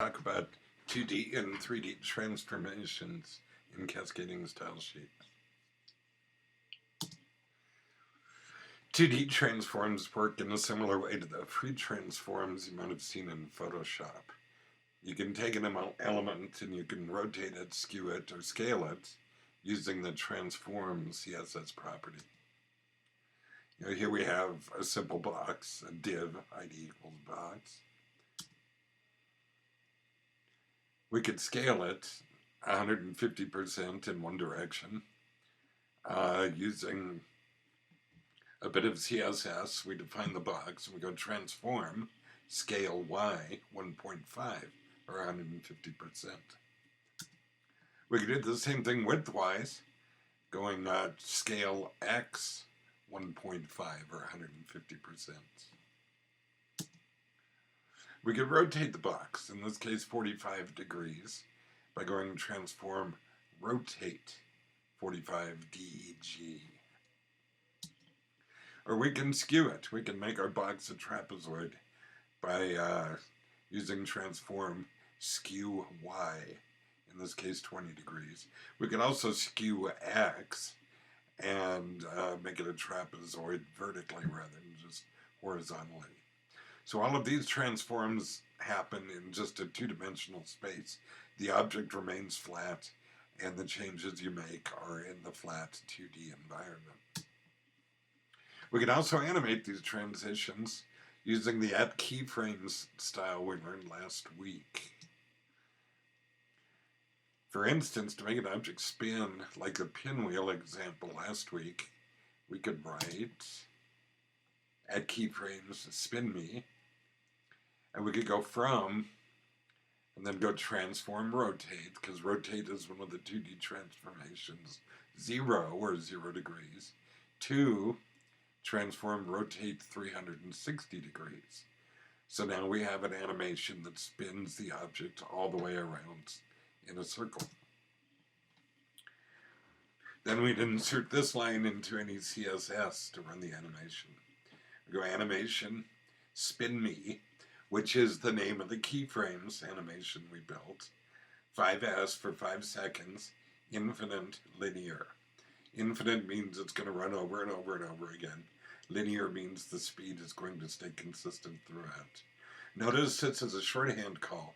Talk about 2D and 3D transformations in cascading style sheets. 2D transforms work in a similar way to the free transforms you might have seen in Photoshop. You can take an element and you can rotate it, skew it, or scale it using the transform CSS property. Here we have a simple box, a div, id equals box. We could scale it 150% in one direction using a bit of CSS. We define the box and we go transform scale y 1.5 or 150%. We could do the same thing widthwise, going scale x 1.5 or 150%. We could rotate the box, in this case 45 degrees, by going transform rotate 45 deg. Or we can skew it. We can make our box a trapezoid by using transform skew y, in this case 20 degrees. We could also skew x and make it a trapezoid vertically rather than just horizontally. So all of these transforms happen in just a two-dimensional space. The object remains flat, and the changes you make are in the flat 2D environment. We can also animate these transitions using the @keyframes style we learned last week. For instance, to make an object spin, like the pinwheel example last week, we could write @keyframes spin me, and we could go from, and then go transform rotate, because rotate is one of the 2D transformations, 0 or 0 degrees, to transform rotate 360 degrees. So now we have an animation that spins the object all the way around in a circle. Then we'd insert this line into any CSS to run the animation. We go animation, spin me, which is the name of the keyframes animation we built. 5S for 5 seconds, infinite linear. Infinite means it's going to run over and over and over again. Linear means the speed is going to stay consistent throughout. Notice this is a shorthand call.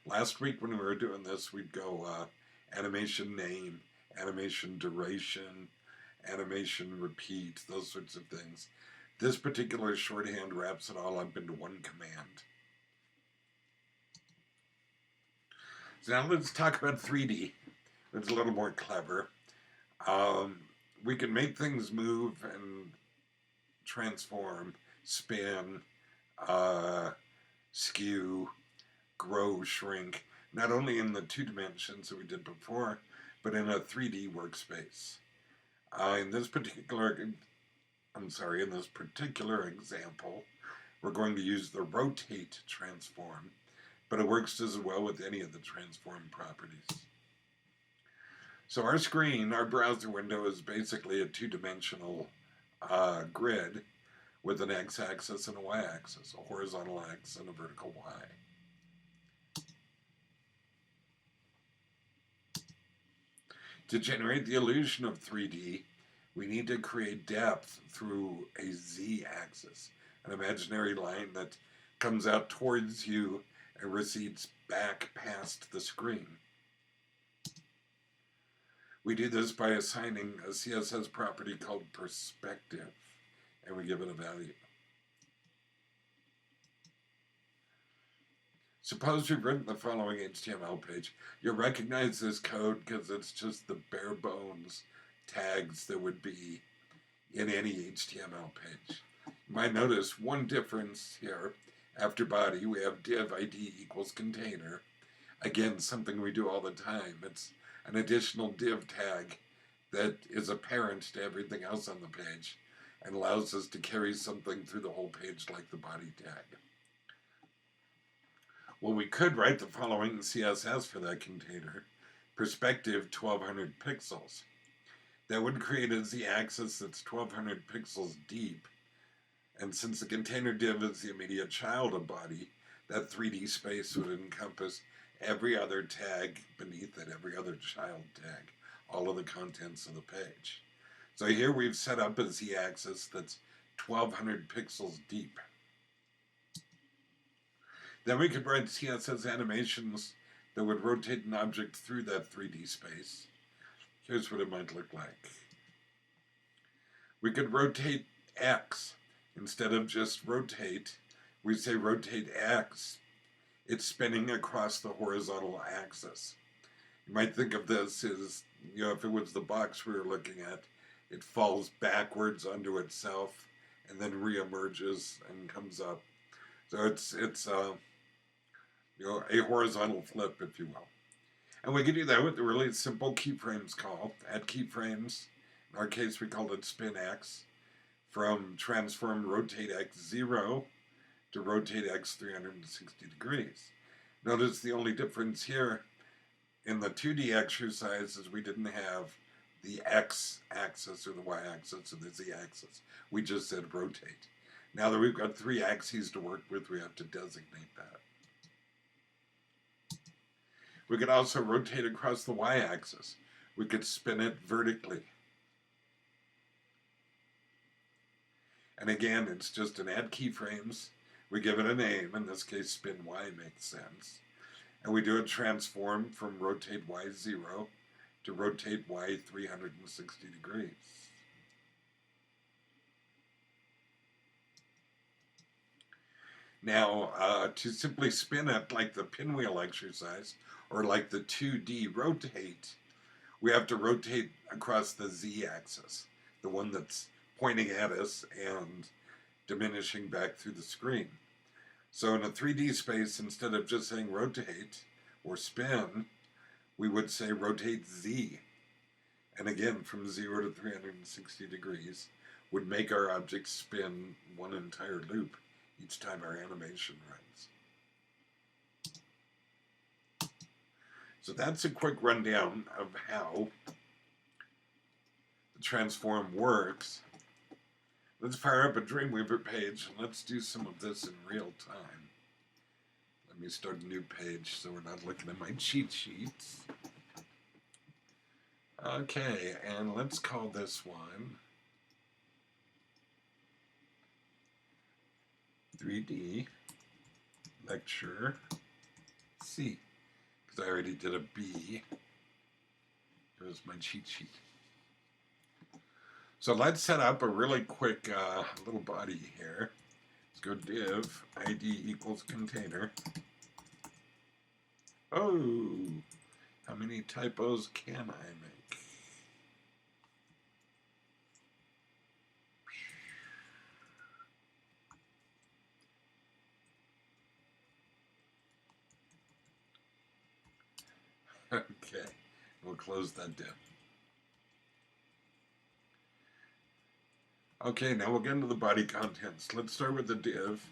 Last week when we were doing this, we'd go animation name, animation duration, animation repeat, those sorts of things. This particular shorthand wraps it all up into one command. So now let's talk about 3D. It's a little more clever. We can make things move and transform, spin, skew, grow, shrink, not only in the 2 dimensions that we did before, but in a 3D workspace. In this particular example, we're going to use the rotate transform, but it works as well with any of the transform properties. So our screen, our browser window, is basically a 2-dimensional grid with an x-axis and a y-axis, a horizontal x and a vertical y. To generate the illusion of 3D, we need to create depth through a z-axis, an imaginary line that comes out towards you and recedes back past the screen. We do this by assigning a CSS property called perspective, and we give it a value. Suppose we've written the following HTML page. You'll recognize this code because it's just the bare bones tags that would be in any HTML page. You might notice one difference here. After body, we have div id equals container. Again, something we do all the time. It's an additional div tag that is apparent to everything else on the page and allows us to carry something through the whole page like the body tag. Well, we could write the following CSS for that container. Perspective 1200 pixels. That would create a z-axis that's 1200 pixels deep. And since the container div is the immediate child of body, that 3D space would encompass every other tag beneath it, every other child tag, all of the contents of the page. So here we've set up a z-axis that's 1200 pixels deep. Then we could write CSS animations that would rotate an object through that 3D space. Here's what it might look like. We could rotate X. Instead of just rotate, we say rotate X. It's spinning across the horizontal axis. You might think of this as, if it was the box we were looking at, it falls backwards onto itself and then reemerges and comes up. So it's a horizontal flip, if you will. And we can do that with a really simple keyframes call. Add keyframes. In our case, we called it spin X. From transform rotate X 0 to rotate X 360 degrees. Notice the only difference here in the 2D exercise is we didn't have the X axis or the Y axis or the Z axis. We just said rotate. Now that we've got 3 axes to work with, we have to designate that. We could also rotate across the Y axis. We could spin it vertically. And again, it's just an add keyframes. We give it a name. In this case, spin Y makes sense. And we do a transform from rotate Y 0 to rotate Y 360 degrees. Now, to simply spin it like the pinwheel exercise, or like the 2D rotate, we have to rotate across the Z-axis, the one that's pointing at us and diminishing back through the screen. So in a 3D space, instead of just saying rotate or spin, we would say rotate Z. And again, from 0 to 360 degrees would make our object spin one entire loop each time our animation runs. So that's a quick rundown of how the transform works. Let's fire up a Dreamweaver page and let's do some of this in real time. Let me start a new page so we're not looking at my cheat sheets. Okay, and let's call this one 3D Lecture C, because I already did a B. There's my cheat sheet. So let's set up a really quick little body here. Let's go div id equals container. Oh, how many typos can I make? Okay, we'll close that div. Okay, now we'll get into the body contents. Let's start with the div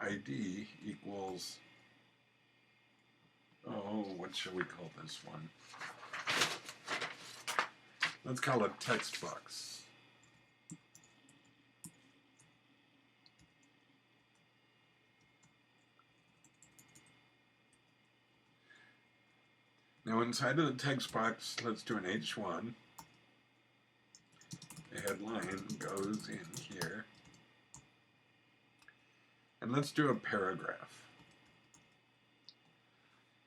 id equals, what shall we call this one? Let's call it text box. Now inside of the text box, let's do an H1. The headline goes in here. And let's do a paragraph.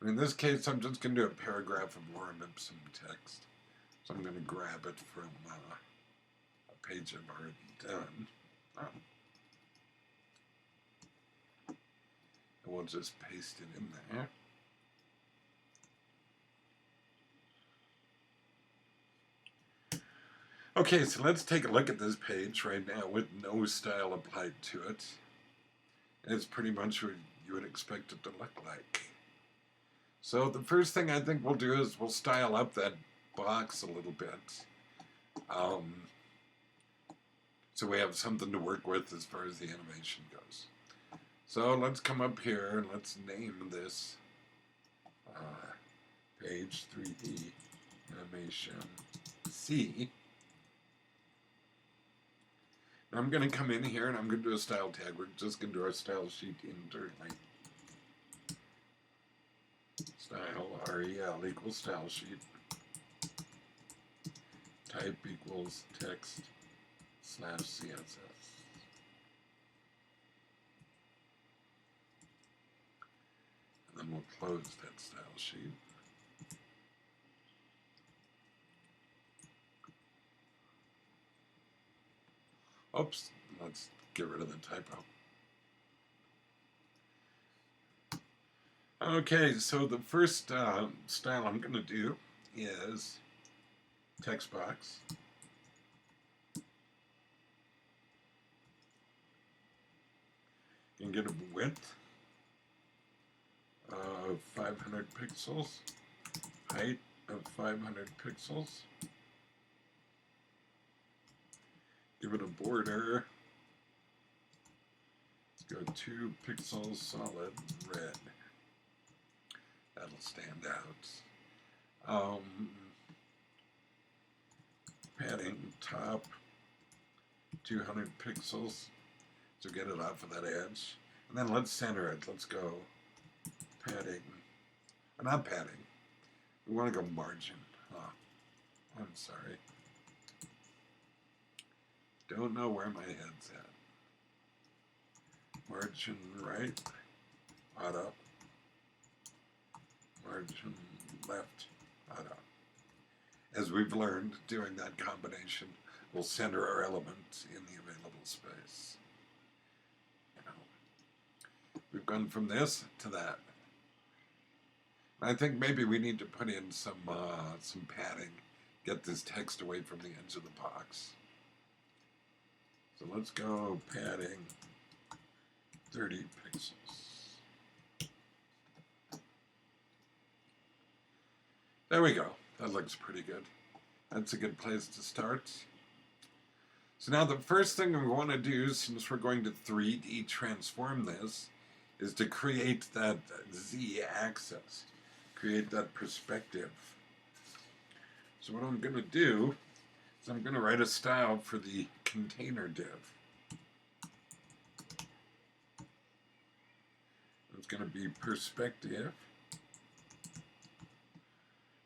And in this case, I'm just going to do a paragraph of lorem ipsum text. So I'm going to grab it from a page I've already done. And we'll just paste it in there. Okay, so let's take a look at this page right now with no style applied to it. And it's pretty much what you would expect it to look like. So the first thing I think we'll do is we'll style up that box a little bit. So we have something to work with as far as the animation goes. So let's come up here and let's name this page 3D animation C. Now I'm going to come in here and I'm going to do a style tag. We're just going to do our style sheet internally. Style, REL equals style sheet. Type equals text / CSS. And then we'll close that style sheet. Oops, let's get rid of the typo. Okay, so the first style I'm going to do is text box. You can get a width of 500 pixels, height of 500 pixels. Give it a border. Let's go 2 pixels solid red. That'll stand out. Padding top 200 pixels to get it off of that edge. And then let's center it. Let's go padding. Not padding. We want to go margin. Oh, I'm sorry. Don't know where my head's at. Margin right, auto. Margin left, auto. As we've learned, doing that combination will center our element in the available space. We've gone from this to that. I think maybe we need to put in some padding, get this text away from the edge of the box. So let's go padding 30 pixels. There we go. That looks pretty good. That's a good place to start. So now the first thing we want to do, since we're going to 3D transform this, is to create that z-axis, create that perspective. So what I'm going to do is I'm going to write a style for the container div. It's going to be perspective.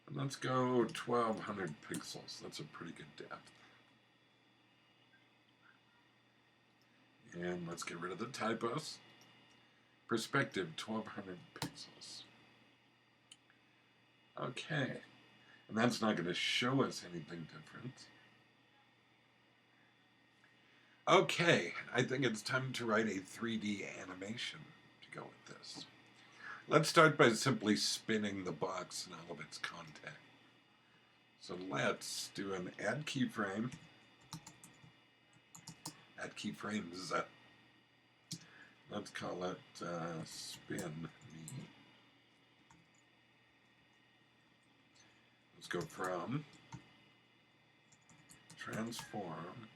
And let's go 1200 pixels. That's a pretty good depth. And let's get rid of the typos. Perspective 1200 pixels. Okay. And that's not going to show us anything different. Okay, I think it's time to write a 3D animation to go with this. Let's start by simply spinning the box and all of its content. So let's do an add keyframe. Add keyframes. Let's call it spin me. Let's go from transform,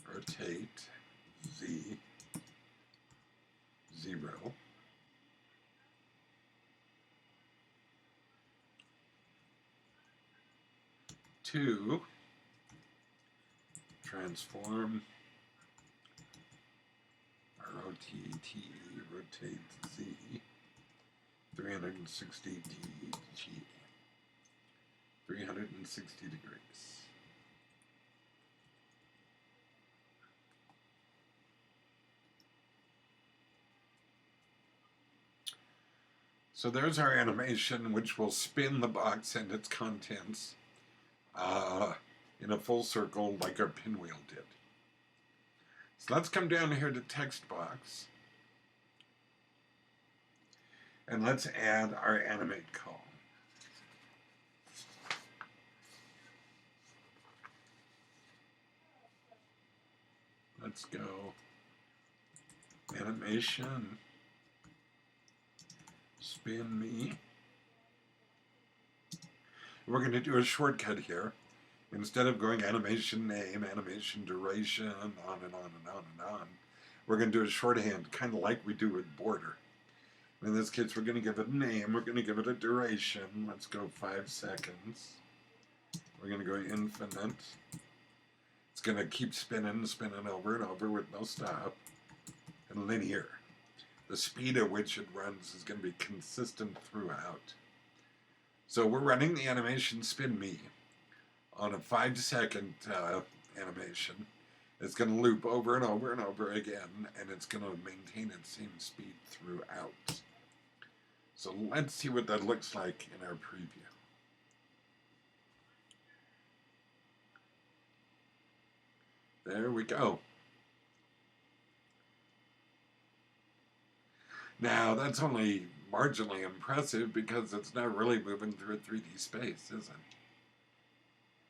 rotate z 0, to transform rotate z 360 dg, 360 degrees. So there's our animation, which will spin the box and its contents in a full circle like our pinwheel did. So let's come down here to text box. And let's add our animate call. Let's go animation, spin me. We're going to do a shortcut here. Instead of going animation name, animation duration, on and on and on and on, we're going to do a shorthand, kind of like we do with border. In this case, we're going to give it a name. We're going to give it a duration. Let's go 5 seconds. We're going to go infinite. It's going to keep spinning over and over with no stop. And linear. the speed at which it runs is going to be consistent throughout. So we're running the animation spin me on a 5-second animation. It's going to loop over and over and over again, and it's going to maintain its same speed throughout. So let's see what that looks like in our preview. There we go. Now, that's only marginally impressive because it's not really moving through a 3D space, is it?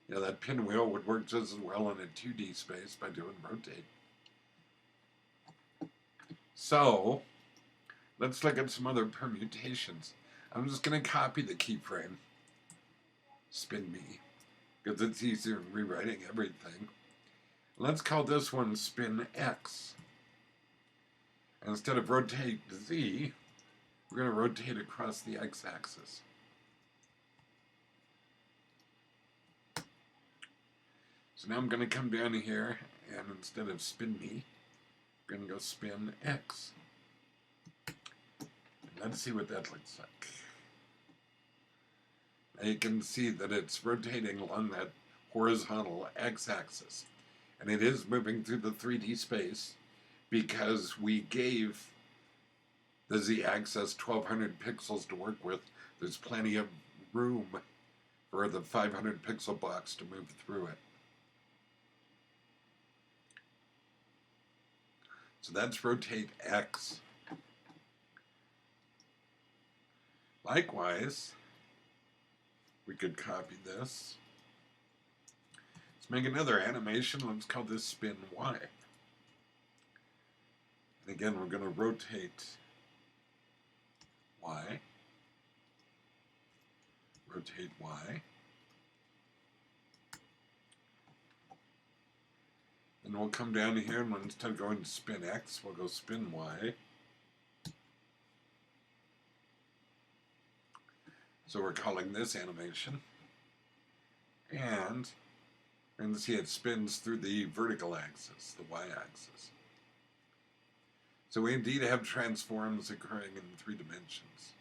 You know, that pinwheel would work just as well in a 2D space by doing rotate. So, let's look at some other permutations. I'm just going to copy the keyframe, spin me, because it's easier than rewriting everything. Let's call this one spin X. And instead of rotate Z, we're going to rotate across the X-axis. So now I'm going to come down here, and instead of spin me, I'm going to go spin X. And let's see what that looks like. Now you can see that it's rotating along that horizontal X-axis. And it is moving through the 3D space because we gave the Z-axis 1200 pixels to work with. There's plenty of room for the 500 pixel box to move through it. So that's rotate X. Likewise, we could copy this. Let's make another animation. Let's call this spin Y. And again, we're going to rotate Y. Rotate Y. And we'll come down here, and instead of going to spin X, we'll go spin Y. So we're calling this animation. And we're going to see it spins through the vertical axis, the Y-axis. So we indeed have transforms occurring in 3 dimensions.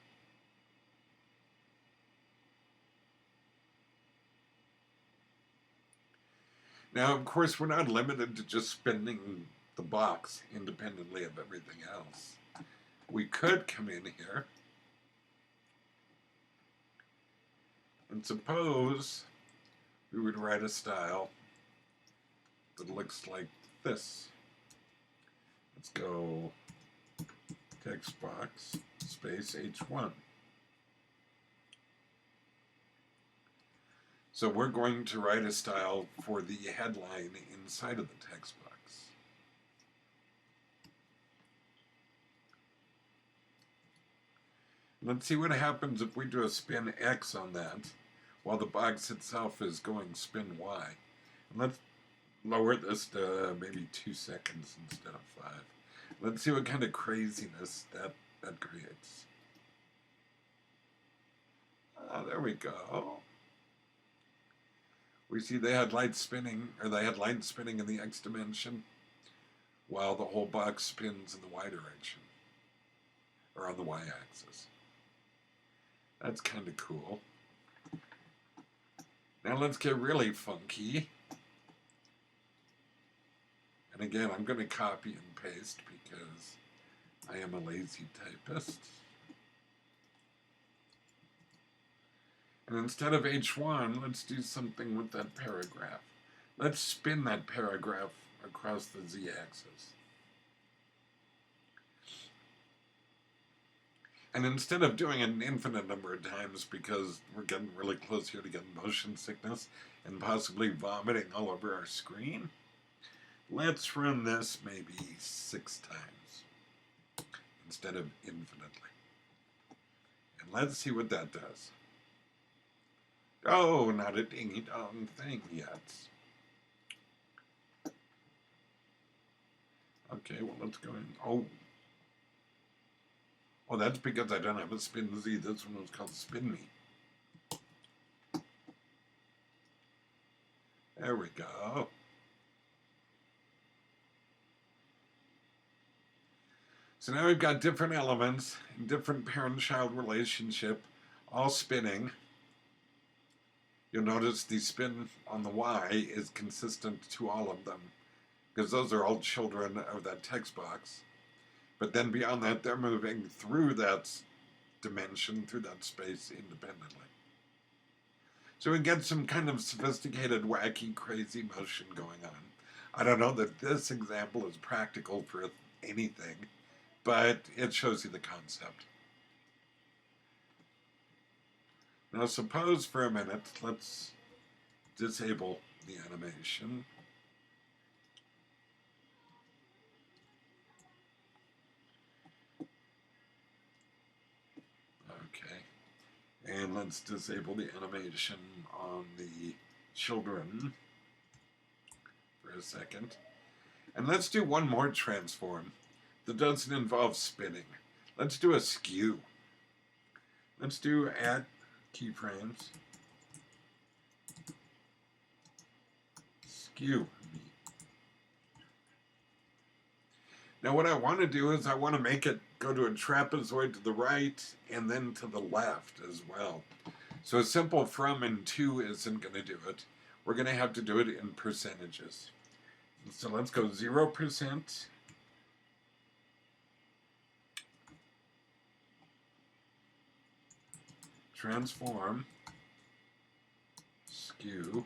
Now, of course, we're not limited to just spinning the box independently of everything else. We could come in here and suppose we would write a style that looks like this. Let's go text box space H1. So we're going to write a style for the headline inside of the text box. Let's see what happens if we do a spin X on that while the box itself is going spin Y. And let's lower this to maybe 2 seconds instead of 5. Let's see what kind of craziness that creates. There we go. We see the headlight spinning, or the headline spinning in the X dimension, while the whole box spins in the Y direction, or on the Y-axis. That's kind of cool. Now let's get really funky. And again, I'm going to copy and paste because I am a lazy typist. And instead of H1, let's do something with that paragraph. Let's spin that paragraph across the Z-axis. And instead of doing it an infinite number of times, because we're getting really close here to getting motion sickness and possibly vomiting all over our screen, let's run this maybe 6 times instead of infinitely. And let's see what that does. Oh, not a dingy-dong thing yet. Okay, well, let's go in. Oh, that's because I don't have a spin Z. This one was called spin me. There we go. So now we've got different elements, different parent-child relationship, all spinning. You'll notice the spin on the Y is consistent to all of them, because those are all children of that text box. But then beyond that, they're moving through that dimension, through that space independently. So we get some kind of sophisticated, wacky, crazy motion going on. I don't know that this example is practical for anything, but it shows you the concept. Now suppose for a minute, let's disable the animation. Okay, and let's disable the animation on the children for a second. And let's do one more transform that doesn't involve spinning. Let's do a skew. Let's do add keyframes. Skew. Now what I want to do is I want to make it go to a trapezoid to the right and then to the left as well. So a simple from and to isn't going to do it. We're going to have to do it in percentages. So let's go 0%. Transform. Skew.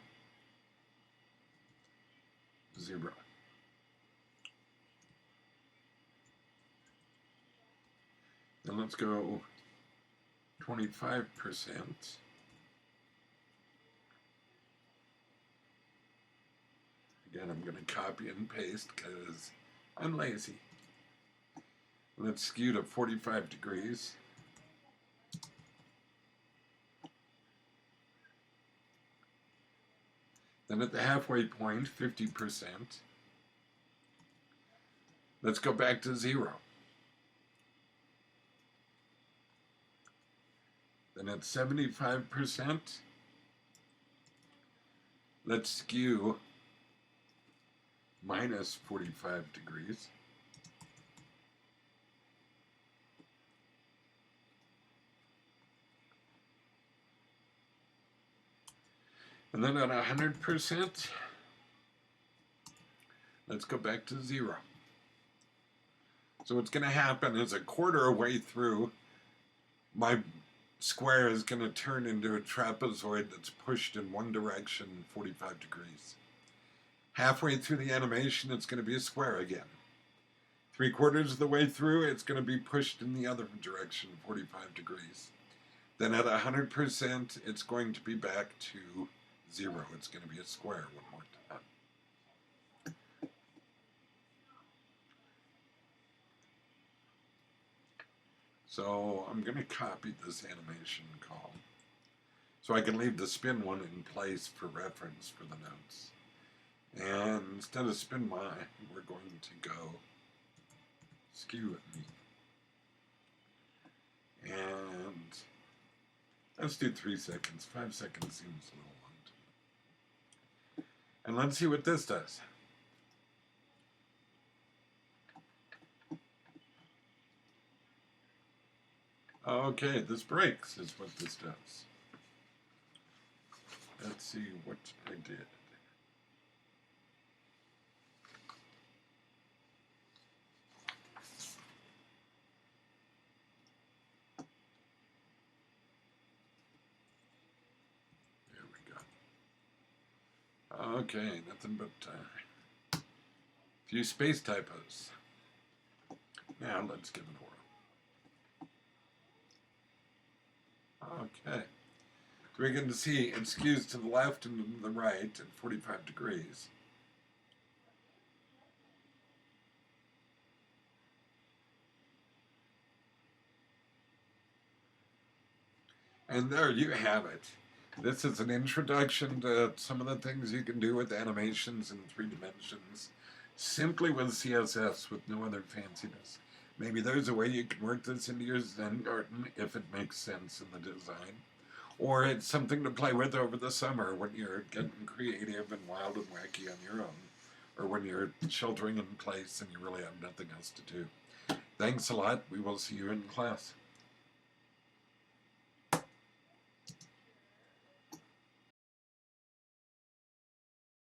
0. Then let's go 25%. Again, I'm going to copy and paste because I'm lazy. Let's skew to 45 degrees. Then at the halfway point, 50%. Let's go back to 0. Then at 75%, let's skew minus 45 degrees. And then at 100%, let's go back to 0. So what's going to happen is a quarter way through, my square is going to turn into a trapezoid that's pushed in one direction 45 degrees. Halfway through the animation, it's going to be a square again. 3/4 of the way through, it's going to be pushed in the other direction 45 degrees. Then at 100%, it's going to be back to 0. It's going to be a square one more time. So I'm going to copy this animation call so I can leave the spin one in place for reference for the notes. And instead of spin my, we're going to go skew at me. And let's do 3 seconds. 5 seconds seems a little long to me. And let's see what this does. Okay, this breaks is what this does. Let's see what I did. There we go. Okay, nothing but a few space typos. Now let's give it a whirl. Okay, so we can see it skews to the left and to the right at 45 degrees. And there you have it. This is an introduction to some of the things you can do with animations in 3 dimensions, simply with CSS with no other fanciness. Maybe there's a way you can work this into your Zen garden if it makes sense in the design. Or it's something to play with over the summer when you're getting creative and wild and wacky on your own. Or when you're sheltering in place and you really have nothing else to do. Thanks a lot. We will see you in class.